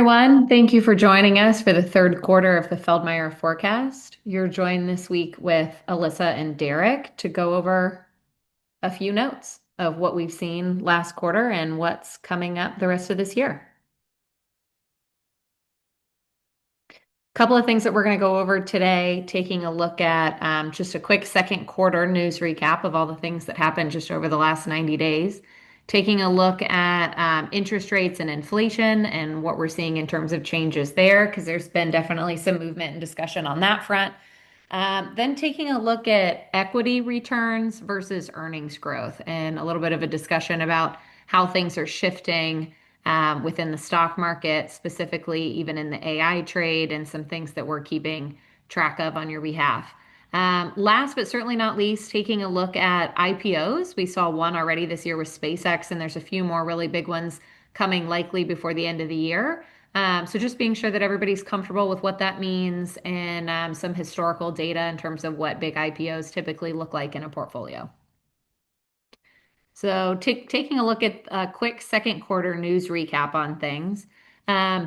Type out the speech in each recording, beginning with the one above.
everyone. Thank you for joining us for the third quarter of the Feldmeyer Forecast. You're joined this week with Alyssa and Derek to go over a few notes of what we've seen last quarter and what's coming up the rest of this year. Couple of things that we're going to go over today, taking a look at just a quick second quarter news recap of all the things that happened just over the last 90 days, taking a look at interest rates and inflation and what we're seeing in terms of changes there, because there's been definitely some movement and discussion on that front. Then taking a look at equity returns versus earnings growth and a little bit of a discussion about how things are shifting within the stock market, specifically even in the AI trade, and some things that we're keeping track of on your behalf. Last but certainly not least, taking a look at IPOs. We saw one already this year with SpaceX, and there's a few more really big ones coming likely before the end of the year. So just being sure that everybody's comfortable with what that means and some historical data in terms of what big IPOs typically look like in a portfolio. So taking a look at a quick second quarter news recap on things.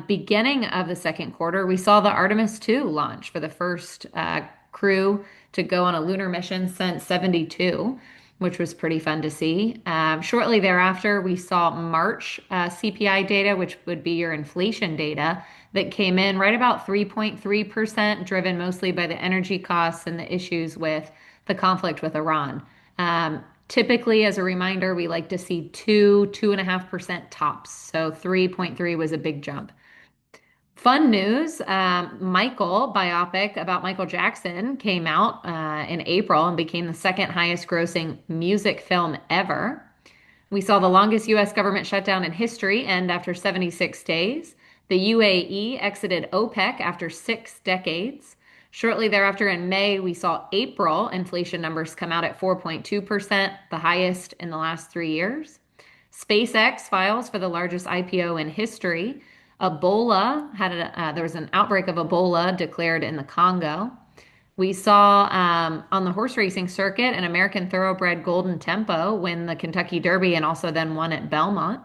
Beginning of the second quarter, we saw the Artemis 2 launch for the first crew to go on a lunar mission since 72, which was pretty fun to see. Shortly thereafter, we saw March CPI data, which would be your inflation data, that came in right about 3.3%, driven mostly by the energy costs and the issues with the conflict with Iran. Typically, as a reminder, we like to see 2.5% tops. So 3.3 was a big jump. Fun news, Michael biopic about Michael Jackson came out in April and became the second highest grossing music film ever. We saw the longest US government shutdown in history end after 76 days. The UAE exited OPEC after 6 decades. Shortly thereafter, in May, we saw April inflation numbers come out at 4.2%, the highest in the last 3 years. SpaceX files for the largest IPO in history. There was an outbreak of Ebola declared in the Congo. We saw on the horse racing circuit an American Thoroughbred Golden Tempo win the Kentucky Derby and also then won at Belmont.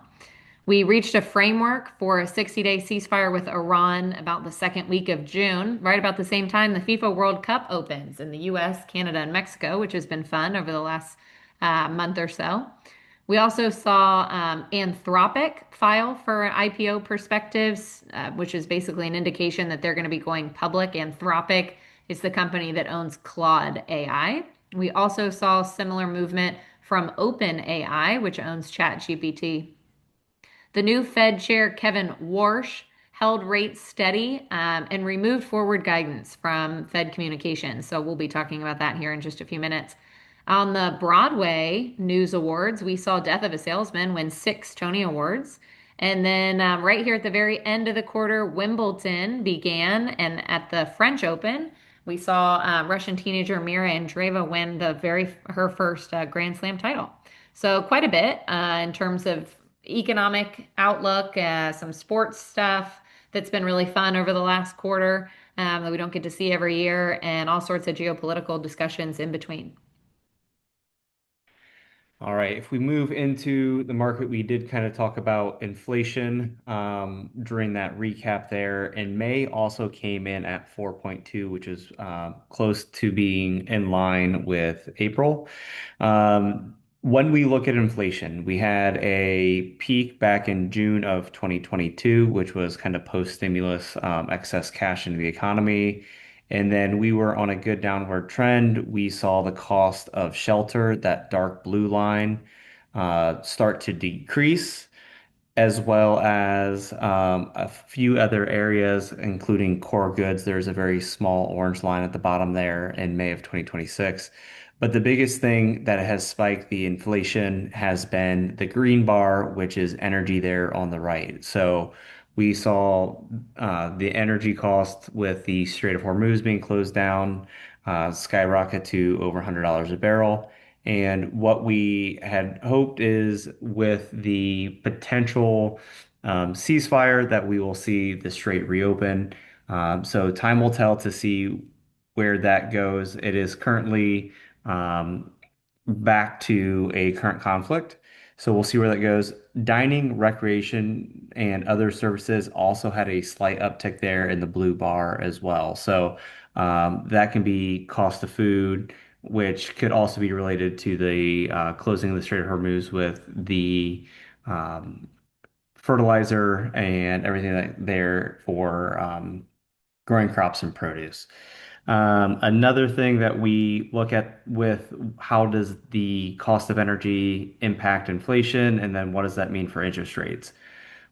We reached a framework for a 60-day ceasefire with Iran about the second week of June, right about the same time the FIFA World Cup opens in the US, Canada, and Mexico, which has been fun over the last month or so. We also saw Anthropic file for IPO perspectives, which is basically an indication that they're going to be going public. Anthropic is the company that owns Claude AI. We also saw similar movement from OpenAI, which owns ChatGPT. The new Fed Chair Kevin Warsh held rates steady and removed forward guidance from Fed communications. So we'll be talking about that here in just a few minutes. On the Broadway News Awards, we saw Death of a Salesman win 6 Tony Awards. And then right here at the very end of the quarter, Wimbledon began. And at the French Open, we saw Russian teenager Mira Andreeva win her first Grand Slam title. So quite a bit in terms of economic outlook, some sports stuff that's been really fun over the last quarter that we don't get to see every year, and all sorts of geopolitical discussions in between. All right, if we move into the market, we did kind of talk about inflation during that recap there. And May also came in at 4.2, which is close to being in line with April. When we look at inflation, we had a peak back in June of 2022, which was kind of post-stimulus excess cash into the economy. And then we were on a good downward trend. We saw the cost of shelter, that dark blue line, start to decrease, as well as a few other areas, including core goods. There's a very small orange line at the bottom there in May of 2026. But the biggest thing that has spiked the inflation has been the green bar, which is energy there on the right. So we saw the energy cost with the Strait of Hormuz being closed down skyrocket to over $100 a barrel. And what we had hoped is with the potential ceasefire that we will see the strait reopen. So time will tell to see where that goes. It is currently back to a current conflict. So we'll see where that goes. Dining, recreation, and other services also had a slight uptick there in the blue bar as well. So that can be cost of food, which could also be related to the closing of the Strait of Hormuz with the um, fertilizer and everything there for growing crops and produce. Another thing that we look at with how does the cost of energy impact inflation, and then what does that mean for interest rates?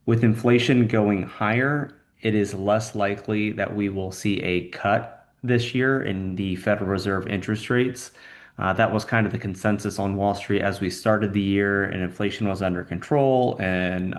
With inflation going higher, it is less likely that we will see a cut this year in the Federal Reserve interest rates. That was kind of the consensus on Wall Street as we started the year, and inflation was under control, and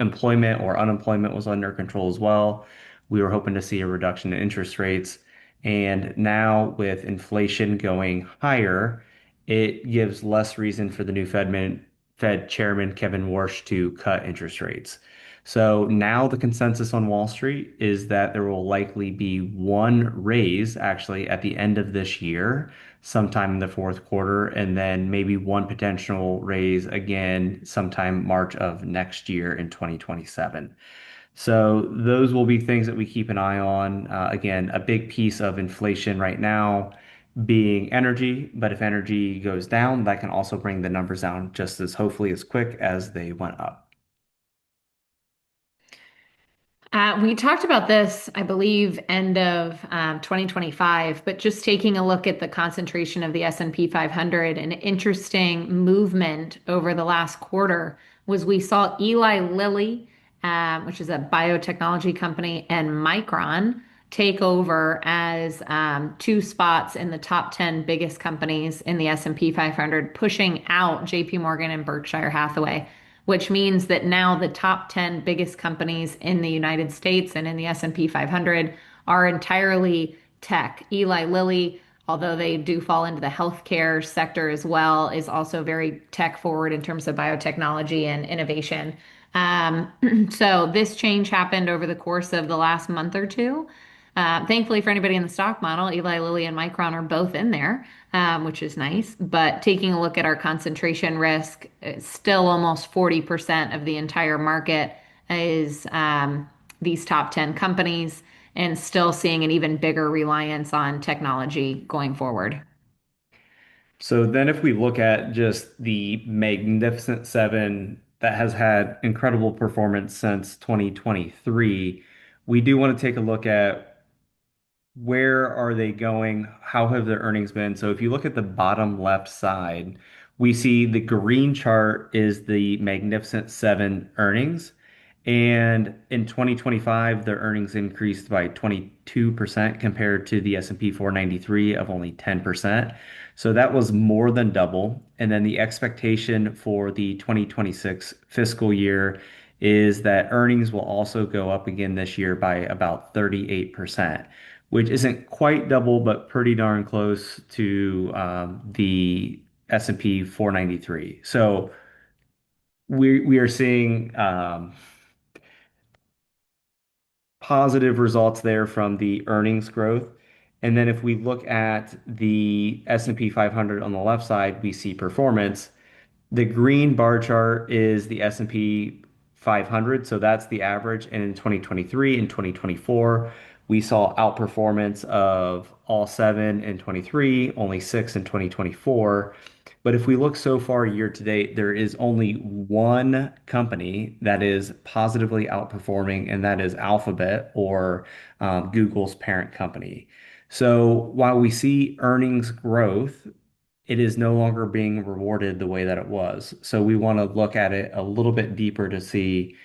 employment or unemployment was under control as well. We were hoping to see a reduction in interest rates. And now, with inflation going higher, it gives less reason for the new Fed Chairman Kevin Warsh to cut interest rates. So now the consensus on Wall Street is that there will likely be one raise actually at the end of this year, sometime in the fourth quarter, and then maybe one potential raise again sometime March of next year in 2027. So those will be things that we keep an eye on. Again, a big piece of inflation right now being energy, but if energy goes down, that can also bring the numbers down just as hopefully as quick as they went up. We talked about this, I believe, end of 2025, but just taking a look at the concentration of the S&P 500, an interesting movement over the last quarter was we saw Eli Lilly, which is a biotechnology company, and Micron take over as two spots in the top 10 biggest companies in the S&P 500, pushing out JP Morgan and Berkshire Hathaway, which means that now the top 10 biggest companies in the United States and in the S&P 500 are entirely tech. Eli Lilly, although they do fall into the healthcare sector as well, is also very tech forward in terms of biotechnology and innovation. Um, so this change happened over the course of the last month or two. Thankfully, for anybody in the stock model, Eli Lilly and Micron are both in there, which is nice. But taking a look at our concentration risk, it's still almost 40% of the entire market is these top 10 companies, and still seeing an even bigger reliance on technology going forward. So then if we look at just the Magnificent Seven that has had incredible performance since 2023, we do want to take a look at where are they going? How have their earnings been? So if you look at the bottom left side, we see the green chart is the Magnificent Seven earnings. And in 2025, their earnings increased by 22% compared to the S&P 493 of only 10%. So that was more than double. And then the expectation for the 2026 fiscal year is that earnings will also go up again this year by about 38%, which isn't quite double, but pretty darn close to the S&P 493. So we are seeing positive results there from the earnings growth. And then if we look at the S&P 500 on the left side, we see performance. The green bar chart is the S&P 500, so that's the average. And in 2023 and 2024, we saw outperformance of all seven in 23, only six in 2024. But if we look so far year to date, there is only one company that is positively outperforming, and that is Alphabet or Google's parent company. So while we see earnings growth, it is no longer being rewarded the way that it was. So we want to look at it a little bit deeper to see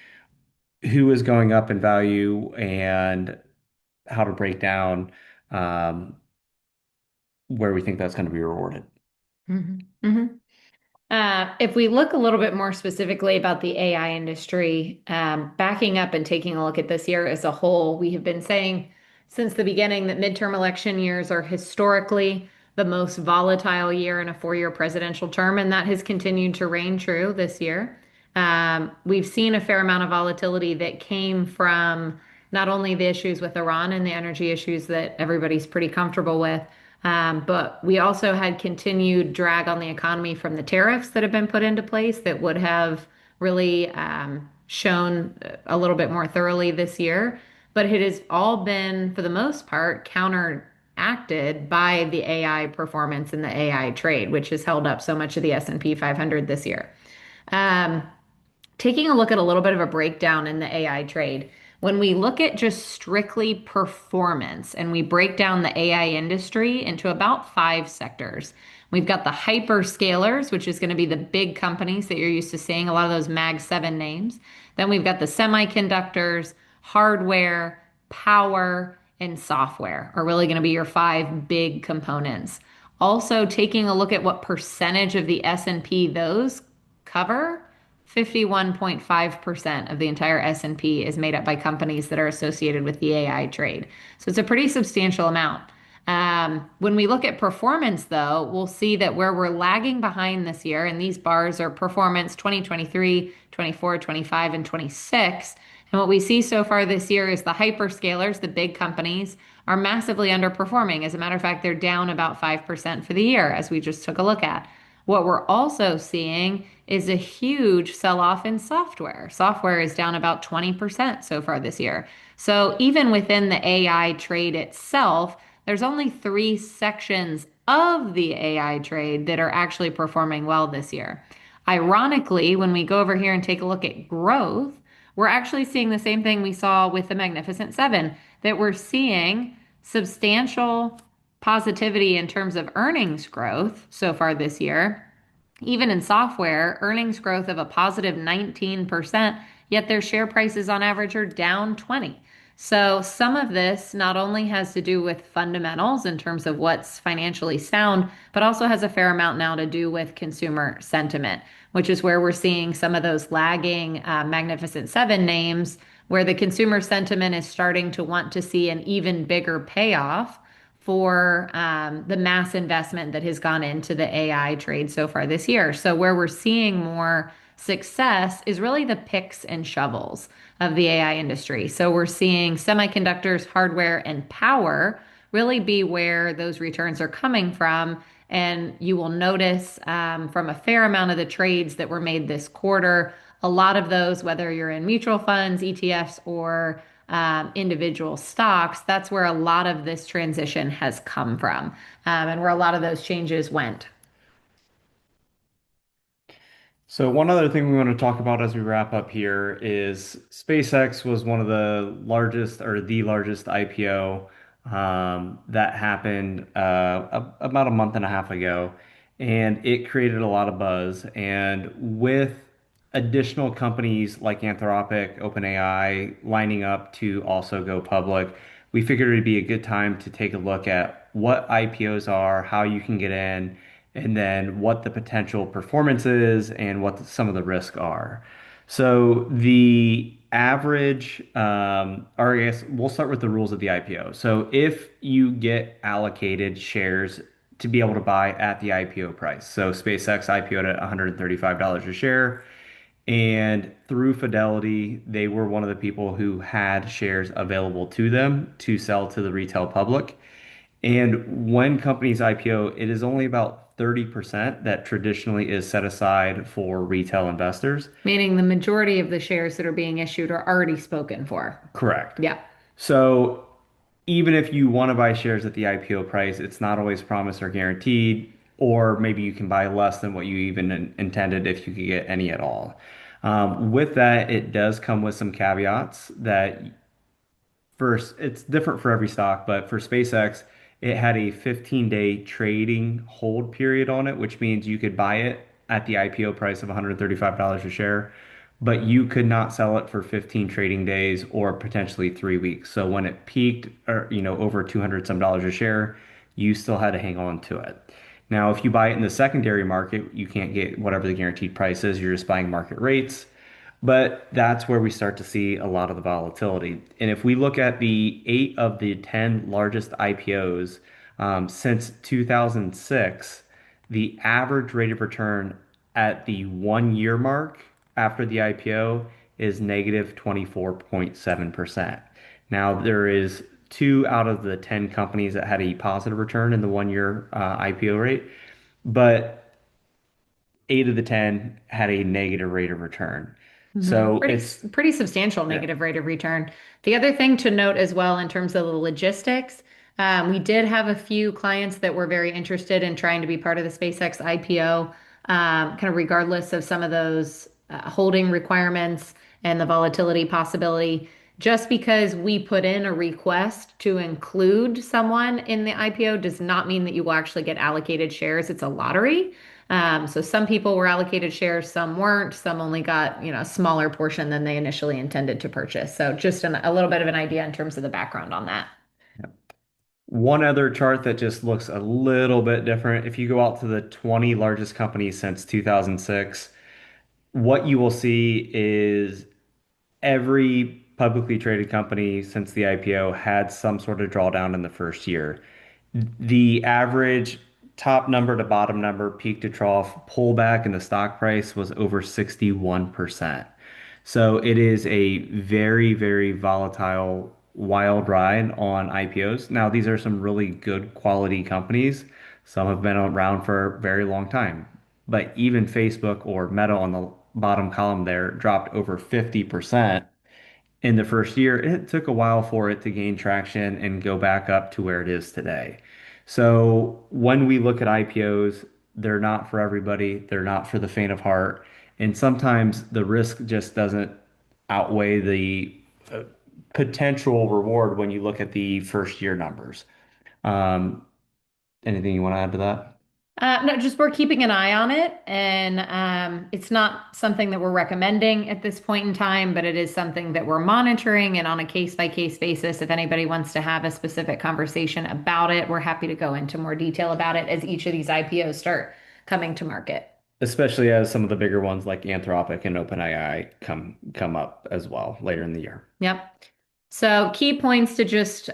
who is going up in value and how to break down um, where we think that's going to be rewarded. Mhm. Mhm. If we look a little bit more specifically about the AI industry, backing up and taking a look at this year as a whole, we have been saying since the beginning that midterm election years are historically the most volatile year in a four-year presidential term, and that has continued to reign true this year. We've seen a fair amount of volatility that came from not only the issues with Iran and the energy issues that everybody's pretty comfortable with, But we also had continued drag on the economy from the tariffs that have been put into place that would have really shown a little bit more thoroughly this year. But it has all been, for the most part, counteracted by the AI performance and the AI trade, which has held up so much of the S&P 500 this year. Um, Taking a look at a little bit of a breakdown in the AI trade, when we look at just strictly performance and we break down the AI industry into about five sectors, we've got the hyperscalers, which is going to be the big companies that you're used to seeing, a lot of those Mag 7 names. Then we've got the semiconductors, hardware, power, and software are really going to be your five big components. Also, taking a look at what percentage of the S&P those cover, 51.5% of the entire S&P is made up by companies that are associated with the AI trade. So it's a pretty substantial amount. When we look at performance, though, we'll see that where we're lagging behind this year, and these bars are performance 2023, 24, 25, and 26. And what we see so far this year is the hyperscalers, the big companies, are massively underperforming. As a matter of fact, they're down about 5% for the year, as we just took a look at. What we're also seeing is a huge sell off in software. Software is down about 20% so far this year. So even within the AI trade itself, there's only three sections of the AI trade that are actually performing well this year. Ironically, when we go over here and take a look at growth, we're actually seeing the same thing we saw with the Magnificent Seven, that we're seeing substantial positivity in terms of earnings growth so far this year. Even in software, earnings growth of a positive 19%, yet their share prices on average are down 20. So some of this not only has to do with fundamentals in terms of what's financially sound, but also has a fair amount now to do with consumer sentiment, which is where we're seeing some of those lagging Magnificent Seven names, where the consumer sentiment is starting to want to see an even bigger payoff for the mass investment that has gone into the AI trade so far this year. So, where we're seeing more success is really the picks and shovels of the AI industry. So, we're seeing semiconductors, hardware, and power really be where those returns are coming from. And you will notice from a fair amount of the trades that were made this quarter, a lot of those, whether you're in mutual funds, ETFs, or individual stocks, that's where a lot of this transition has come from, and where a lot of those changes went. So one other thing we want to talk about as we wrap up here is SpaceX was one of the largest or the largest IPO that happened about a month and a half ago, and it created a lot of buzz. And with additional companies like Anthropic, OpenAI lining up to also go public, we figured it'd be a good time to take a look at what IPOs are, how you can get in, and then what the potential performance is and what some of the risks are. So the average, or I guess we'll start with the rules of the IPO. So if you get allocated shares to be able to buy at the IPO price, so SpaceX IPO'd at $135 a share, and through Fidelity, they were one of the people who had shares available to them to sell to the retail public. And when companies IPO, it is only about 30% that traditionally is set aside for retail investors. Meaning the majority of the shares that are being issued are already spoken for. Correct. Yeah. So even if you want to buy shares at the IPO price, it's not always promised or guaranteed, or maybe you can buy less than what you even intended if you could get any at all. With that, it does come with some caveats that first, it's different for every stock, but for SpaceX, it had a 15-day trading hold period on it, which means you could buy it at the IPO price of $135 a share, but you could not sell it for 15 trading days or potentially 3 weeks. So when it peaked, or over 200 some dollars a share, you still had to hang on to it. Now, if you buy it in the secondary market, you can't get whatever the guaranteed price is. You're just buying market rates. But that's where we start to see a lot of the volatility. And if we look at the 8 of the 10 largest IPOs since 2006, the average rate of return at the 1 year mark after the IPO is negative 24.7%. Now, there is two out of the 10 companies that had a positive return in the 1 year IPO rate, but eight of the 10 had a negative rate of return. So Pretty substantial yeah. negative rate of return. The other thing to note as well in terms of the logistics, we did have a few clients that were very interested in trying to be part of the SpaceX IPO, kind of regardless of some of those holding requirements and the volatility possibility. Just because we put in a request to include someone in the IPO does not mean that you will actually get allocated shares. It's a lottery. So some people were allocated shares, some weren't, some only got, a smaller portion than they initially intended to purchase. So just a little bit of an idea in terms of the background on that. One other chart that just looks a little bit different. If you go out to the 20 largest companies since 2006, what you will see is every publicly traded company since the IPO had some sort of drawdown in the first year. The average top number to bottom number, peak to trough pullback in the stock price was over 61%. So it is a very, very volatile, wild ride on IPOs. Now, these are some really good quality companies. Some have been around for a very long time. But even Facebook or Meta on the bottom column there dropped over 50% in the first year. It took a while for it to gain traction and go back up to where it is today. So when we look at IPOs, they're not for everybody. They're not for the faint of heart. And sometimes the risk just doesn't outweigh the potential reward when you look at the first year numbers. Um, Anything you want to add to that? No, just we're keeping an eye on it, and it's not something that we're recommending at this point in time, but it is something that we're monitoring and on a case by case basis. If anybody wants to have a specific conversation about it, we're happy to go into more detail about it as each of these IPOs start coming to market. Especially as some of the bigger ones like Anthropic and OpenAI come up as well later in the year. Yep. So, key points to just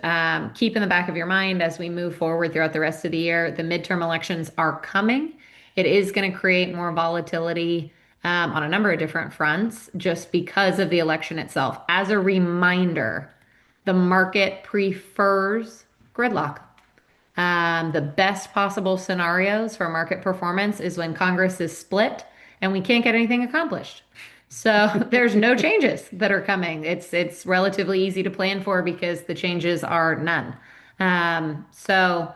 keep in the back of your mind as we move forward throughout the rest of the year. The midterm elections are coming. It is going to create more volatility on a number of different fronts just because of the election itself. As a reminder, the market prefers gridlock. The best possible scenarios for market performance is when Congress is split and we can't get anything accomplished. So there's no changes that are coming. It's relatively easy to plan for because the changes are none. So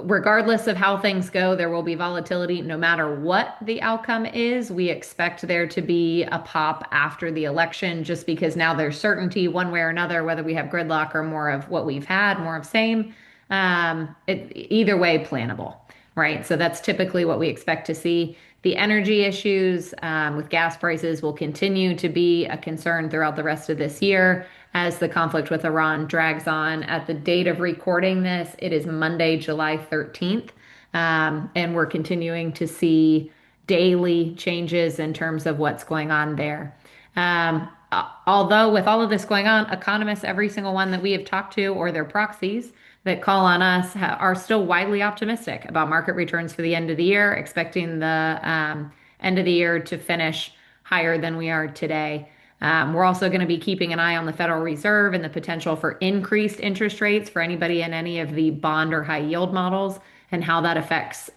regardless of how things go, there will be volatility no matter what the outcome is. We expect there to be a pop after the election just because now there's certainty one way or another, whether we have gridlock or more of what we've had, more of same. Either way, plannable, right? So that's typically what we expect to see. The energy issues with gas prices will continue to be a concern throughout the rest of this year as the conflict with Iran drags on. At the date of recording this, it is Monday, July 13th, and we're continuing to see daily changes in terms of what's going on there. Although, with all of this going on, economists, every single one that we have talked to or their proxies that call on us are still widely optimistic about market returns for the end of the year, expecting the end of the year to finish higher than we are today. We're also going to be keeping an eye on the Federal Reserve and the potential for increased interest rates for anybody in any of the bond or high yield models and how that affects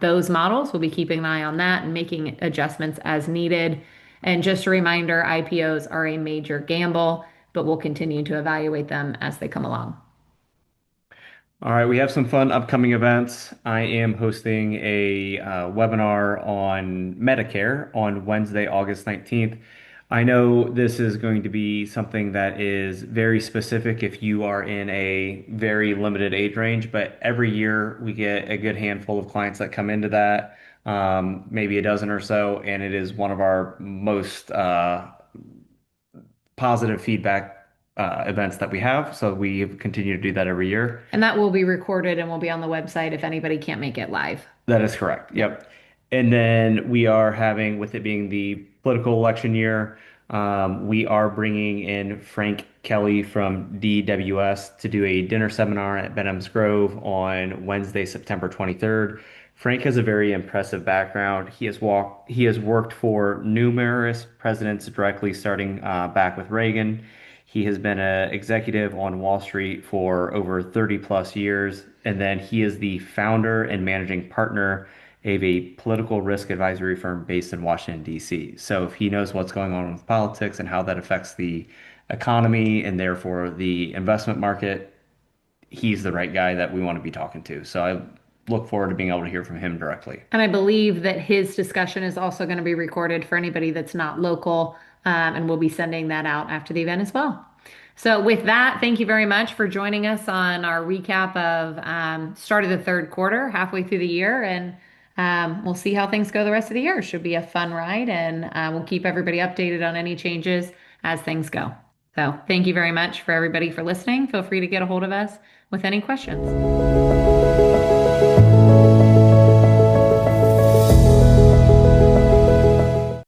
those models. We'll be keeping an eye on that and making adjustments as needed. And just a reminder, IPOs are a major gamble, but we'll continue to evaluate them as they come along. All right, we have some fun upcoming events. I am hosting a webinar on Medicare on Wednesday, August 19th. I know this is going to be something that is very specific if you are in a very limited age range, but every year we get a good handful of clients that come into that, maybe a dozen or so, and it is one of our most positive feedback events that we have. So we continue to do that every year. And that will be recorded and will be on the website if anybody can't make it live. That is correct. Yep. Yep. And then we are having, with it being the political election year, we are bringing in Frank Kelly from DWS to do a dinner seminar at Benham's Grove on Wednesday, September 23rd. Frank has a very impressive background. He has worked for numerous presidents directly, starting back with Reagan. He has been an executive on Wall Street for over 30 plus years, and then he is the founder and managing partner of a political risk advisory firm based in Washington, D.C. So if he knows what's going on with politics and how that affects the economy and therefore the investment market, he's the right guy that we want to be talking to. So I look forward to being able to hear from him directly. And I believe that his discussion is also going to be recorded for anybody that's not local, and we'll be sending that out after the event as well. So, with that, thank you very much for joining us on our recap of start of the third quarter, halfway through the year, and we'll see how things go the rest of the year. Should be a fun ride, and we'll keep everybody updated on any changes as things go. So, thank you very much for everybody for listening. Feel free to get a hold of us with any questions.